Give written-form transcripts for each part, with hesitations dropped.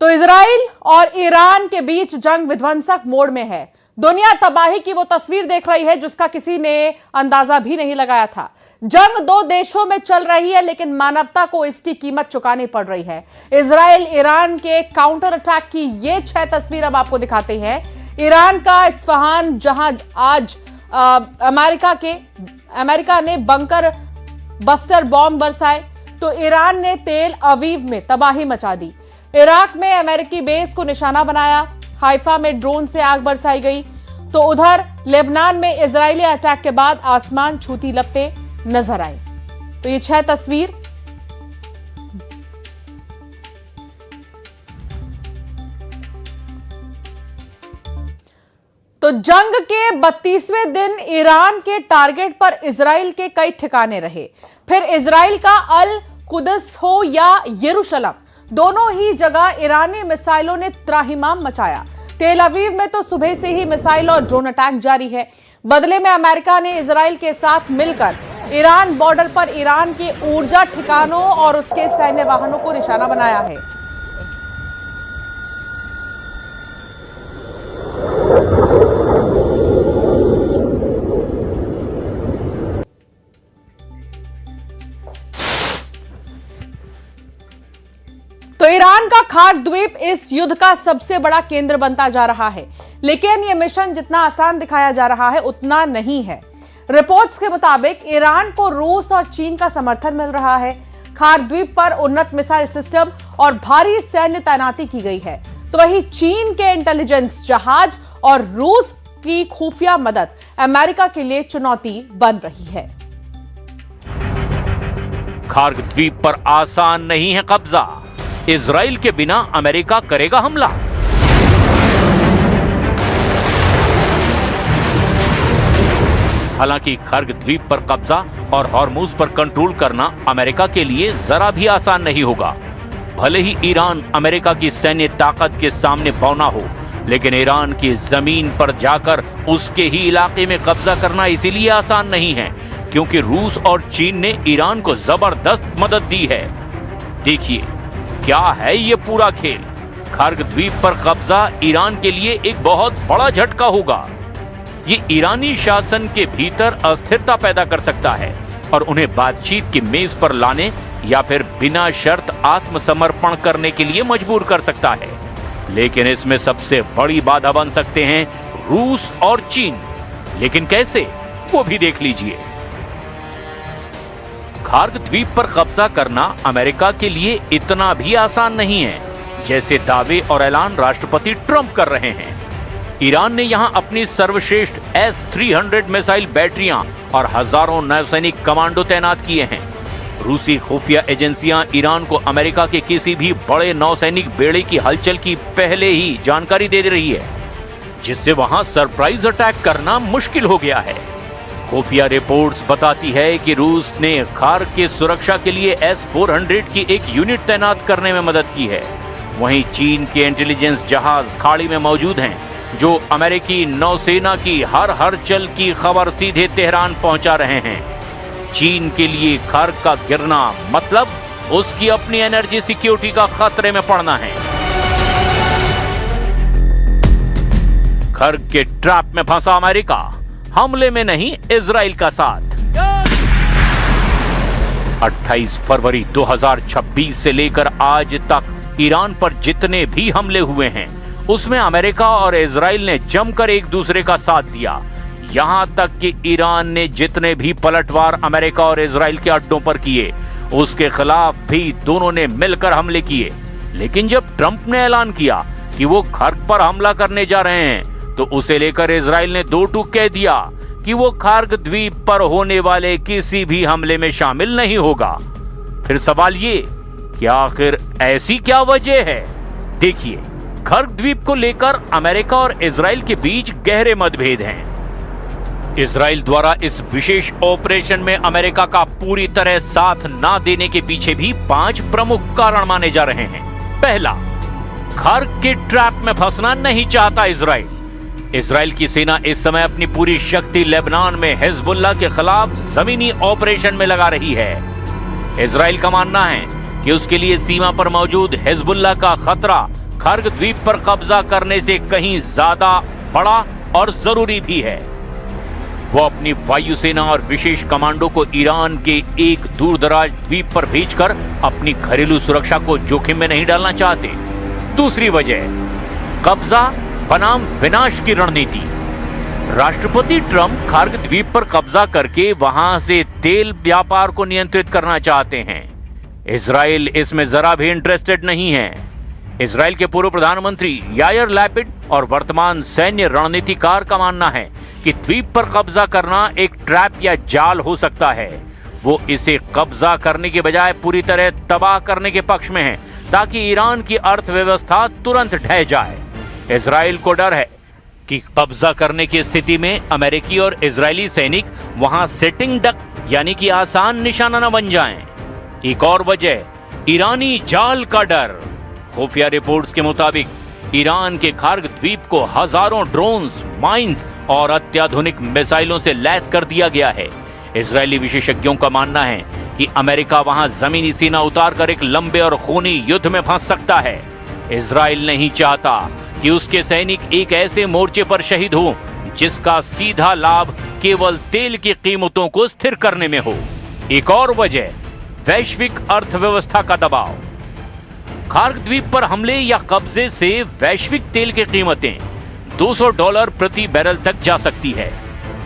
तो इजराइल और ईरान के बीच जंग विध्वंसक मोड में है। दुनिया तबाही की वो तस्वीर देख रही है जिसका किसी ने अंदाजा भी नहीं लगाया था। जंग दो देशों में चल रही है, लेकिन मानवता को इसकी कीमत चुकानी पड़ रही है। इजराइल ईरान के काउंटर अटैक की ये 6 तस्वीर अब आपको दिखाते हैं। ईरान का इस्फहान, जहां आज अमेरिका ने बंकर बस्टर बॉम्ब बरसाए, तो ईरान ने तेल अवीव में तबाही मचा दी। इराक में अमेरिकी बेस को निशाना बनाया। हाइफा में ड्रोन से आग बरसाई गई। तो उधर लेबनान में इजरायली अटैक के बाद आसमान छूती लपटें नजर आई। तो ये 6 तस्वीर। तो जंग के 32वें दिन ईरान के टारगेट पर इजराइल के कई ठिकाने रहे। फिर इजराइल का अल कुदस हो या यरूशलेम, दोनों ही जगह ईरानी मिसाइलों ने त्राहिमाम मचाया। तेल अवीव में तो सुबह से ही मिसाइल और ड्रोन अटैक जारी है। बदले में अमेरिका ने इजराइल के साथ मिलकर ईरान बॉर्डर पर ईरान के ऊर्जा ठिकानों और उसके सैन्य वाहनों को निशाना बनाया है। तो ईरान का खार्क द्वीप इस युद्ध का सबसे बड़ा केंद्र बनता जा रहा है, लेकिन यह मिशन जितना आसान दिखाया जा रहा है उतना नहीं है। रिपोर्ट्स के मुताबिक ईरान को रूस और चीन का समर्थन मिल रहा है। खार्क द्वीप पर उन्नत मिसाइल सिस्टम और भारी सैन्य तैनाती की गई है। तो वहीं चीन के इंटेलिजेंस जहाज और रूस की खुफिया मदद अमेरिका के लिए चुनौती बन रही है। खार्क द्वीप पर आसान नहीं है कब्जा। इजराइल के बिना अमेरिका करेगा हमला। हालांकि खार्क द्वीप पर कब्जा और हॉर्मुज पर कंट्रोल करना अमेरिका के लिए जरा भी आसान नहीं होगा। भले ही ईरान अमेरिका की सैन्य ताकत के सामने बौना हो, लेकिन ईरान की जमीन पर जाकर उसके ही इलाके में कब्जा करना इसीलिए आसान नहीं है क्योंकि रूस और चीन ने ईरान को जबरदस्त मदद दी है। देखिए क्या है ये पूरा खेल। खार्क द्वीप पर कब्जा ईरान के लिए एक बहुत बड़ा झटका होगा। ये ईरानी शासन के भीतर अस्थिरता पैदा कर सकता है और उन्हें बातचीत की मेज पर लाने या फिर बिना शर्त आत्मसमर्पण करने के लिए मजबूर कर सकता है। लेकिन इसमें सबसे बड़ी बाधा बन सकते हैं रूस और चीन। लेकिन कैसे, वो भी देख लीजिए। खार्क द्वीप पर कब्जा करना अमेरिका के लिए इतना भी आसान नहीं है जैसे दावे और ऐलान राष्ट्रपति ट्रंप कर रहे हैं। ईरान ने यहां अपनी सर्वश्रेष्ठ S-300 मिसाइल बैटरियां और हजारों नौसैनिक कमांडो तैनात किए हैं। रूसी खुफिया एजेंसियां ईरान को अमेरिका के किसी भी बड़े नौसैनिक बेड़े की हलचल की पहले ही जानकारी दे रही है, जिससे वहां सरप्राइज अटैक करना मुश्किल हो गया है। खुफिया रिपोर्ट्स बताती है कि रूस ने खार्क की सुरक्षा के लिए S-400 की एक यूनिट तैनात करने में मदद की है। वहीं चीन के इंटेलिजेंस जहाज खाड़ी में मौजूद हैं जो अमेरिकी नौसेना की हर हलचल की खबर सीधे तेहरान पहुंचा रहे हैं। चीन के लिए खार्क का गिरना मतलब उसकी अपनी एनर्जी सिक्योरिटी का खतरे में पड़ना है। खार्क के ट्रैप में फंसा अमेरिका, हमले में नहीं इजराइल का साथ। 28 फरवरी 2026 से लेकर आज तक ईरान पर जितने भी हमले हुए हैं उसमें अमेरिका और इजराइल ने जमकर एक दूसरे का साथ दिया। यहां तक कि ईरान ने जितने भी पलटवार अमेरिका और इजराइल के अड्डों पर किए उसके खिलाफ भी दोनों ने मिलकर हमले किए। लेकिन जब ट्रंप ने ऐलान किया कि वो खार्क पर हमला करने जा रहे हैं तो उसे लेकर इजराइल ने दो टूक कह दिया कि वो खार्क द्वीप पर होने वाले किसी भी हमले में शामिल नहीं होगा। फिर सवाल ये कि आखिर ऐसी क्या वजह है? देखिए, खार्क द्वीप को लेकर अमेरिका और इजराइल के बीच गहरे मतभेद हैं। इजराइल द्वारा इस विशेष ऑपरेशन में अमेरिका का पूरी तरह साथ ना देने के पीछे भी 5 प्रमुख कारण माने जा रहे हैं। पहला, खार्क के ट्रैप में फंसना नहीं चाहता इजराइल। इजराइल की सेना इस समय अपनी पूरी शक्ति लेबनान में हिजबुल्लाह के खिलाफ जमीनी ऑपरेशन में लगा रही है। इजराइल का मानना है कि उसके लिए सीमा पर मौजूद हिजबुल्लाह का खतरा खर्ग द्वीप पर कब्जा करने से कहीं ज्यादा बड़ा और जरूरी भी है। वो अपनी वायुसेना और विशेष कमांडो को ईरान के एक दूरदराज द्वीप पर भेजकर अपनी घरेलू सुरक्षा को जोखिम में नहीं डालना चाहते। दूसरी वजह, कब्जा बनाम विनाश की रणनीति। राष्ट्रपति ट्रंप खार्ग द्वीप पर कब्जा करके वहां से तेल व्यापार को नियंत्रित करना चाहते हैं। इजराइल इसमें जरा भी इंटरेस्टेड नहीं है। इजराइल के पूर्व प्रधानमंत्री यायर लैपिड और वर्तमान सैन्य रणनीतिकार का मानना है कि द्वीप पर कब्जा करना एक ट्रैप या जाल हो सकता है। वो इसे कब्जा करने के बजाय पूरी तरह तबाह करने के पक्ष में है, ताकि ईरान की अर्थव्यवस्था तुरंत ढह जाए। इजराइल को डर है कि कब्जा करने की स्थिति में अमेरिकी और इजरायली सैनिक वहां सेटिंग डक यानी कि आसान निशाना न बन जाएं। एक और वजह, ईरानी जाल का डर। खुफिया रिपोर्ट्स के मुताबिक ईरान के खार्ग द्वीप को हजारों ड्रोन्स, माइंस और अत्याधुनिक मिसाइलों से लैस कर दिया गया है। इजरायली विशेषज्ञों का मानना है कि अमेरिका वहां जमीनी सीना उतारकर एक लंबे और खूनी युद्ध में फंस सकता है। इजराइल नहीं चाहता कि उसके सैनिक एक ऐसे मोर्चे पर शहीद हो जिसका सीधा लाभ केवल तेल की कीमतों को स्थिर करने में हो। एक और वजह, वैश्विक अर्थव्यवस्था का दबाव। खार्ग द्वीप पर हमले या कब्जे से वैश्विक तेल की कीमतें $200 प्रति बैरल तक जा सकती है।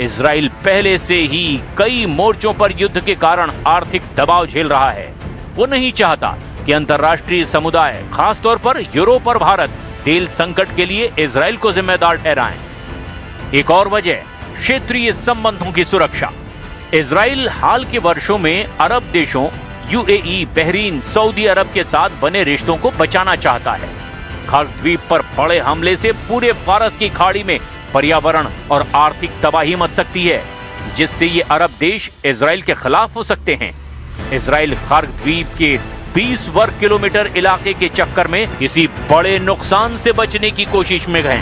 इजराइल पहले से ही कई मोर्चों पर युद्ध के कारण आर्थिक दबाव झेल रहा है। वो नहीं चाहता कि अंतर्राष्ट्रीय समुदाय, खासतौर पर यूरोप और भारत, तेल संकट के लिए इजराइल को जिम्मेदार ठहराएं। एक और वजह, क्षेत्रीय संबंधों की सुरक्षा। इजराइल हाल के वर्षों में अरब देशों यूएई, बहरीन, सऊदी अरब के साथ बने रिश्तों को बचाना चाहता है। खार्ग द्वीप पर बड़े हमले से पूरे फारस की खाड़ी में पर्यावरण और आर्थिक तबाही मच सकती है, जिससे ये अरब देश इजराइल के खिलाफ हो सकते हैं। इजराइल खार्ग द्वीप के 20 वर्ग किलोमीटर इलाके के चक्कर में किसी बड़े नुकसान से बचने की कोशिश में गए।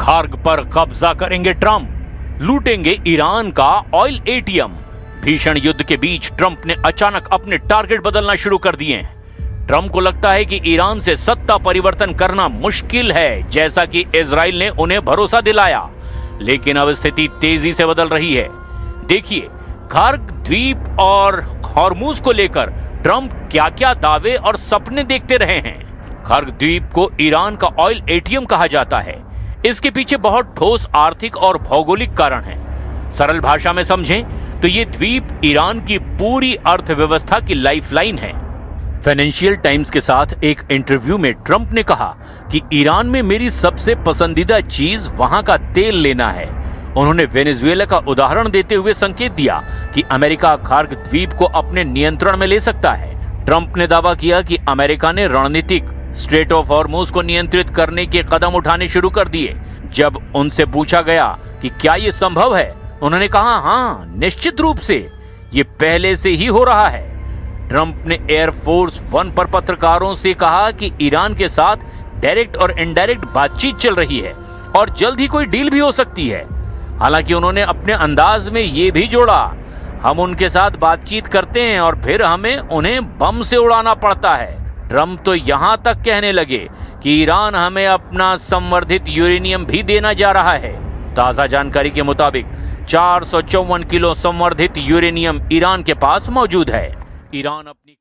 खार्ग पर कब्जा करेंगे ट्रंप, लूटेंगे ईरान का ऑयल एटीएम। भीषण युद्ध के बीच ट्रंप ने अचानक अपने टारगेट बदलना शुरू कर दिए हैं। ट्रंप को लगता है कि ईरान से सत्ता परिवर्तन करना मुश्किल है, जैसा कि इजराइल ने उन्हें भरोसा दिलाया। लेकिन अब स्थिति तेजी से बदल रही है। देखिए, खार्ग द्वीप और हॉर्मुज को लेकर ट्रंप क्या क्या दावे और सपने देखते रहे हैं। खार्ग द्वीप को ईरान का ऑयल एटीएम कहा जाता है। इसके पीछे बहुत ठोस आर्थिक और भौगोलिक कारण हैं। सरल भाषा में समझें तो ये द्वीप ईरान की पूरी अर्थव्यवस्था की लाइफलाइन है। फाइनेंशियल टाइम्स के साथ एक इंटरव्यू में ट्रंप ने कहा कि ईरान में मेरी सबसे पसंदीदा चीज वहां का तेल लेना है। उन्होंने वेनेजुएला का उदाहरण देते हुए संकेत दिया कि अमेरिका खार्ग द्वीप को अपने नियंत्रण में ले सकता है। ट्रंप ने दावा किया कि अमेरिका ने रणनीतिक स्ट्रेट ऑफ हॉर्मुज को नियंत्रित करने के कदम उठाने शुरू कर दिए। जब उनसे पूछा गया कि क्या ये संभव है, उन्होंने कहा, हाँ, निश्चित रूप से ये पहले से ही हो रहा है। ट्रंप ने एयरफोर्स वन पर पत्रकारों से कहा कि ईरान के साथ डायरेक्ट और इनडायरेक्ट बातचीत चल रही है और जल्द ही कोई डील भी हो सकती है। हालांकि उन्होंने अपने अंदाज में ये भी जोड़ा, हम उनके साथ बातचीत करते हैं और फिर हमें उन्हें बम से उड़ाना पड़ता है। ट्रंप तो यहां तक कहने लगे कि ईरान हमें अपना संवर्धित यूरेनियम भी देना जा रहा है। ताजा जानकारी के मुताबिक 454 किलो संवर्धित यूरेनियम ईरान के पास मौजूद है। ईरान अपनी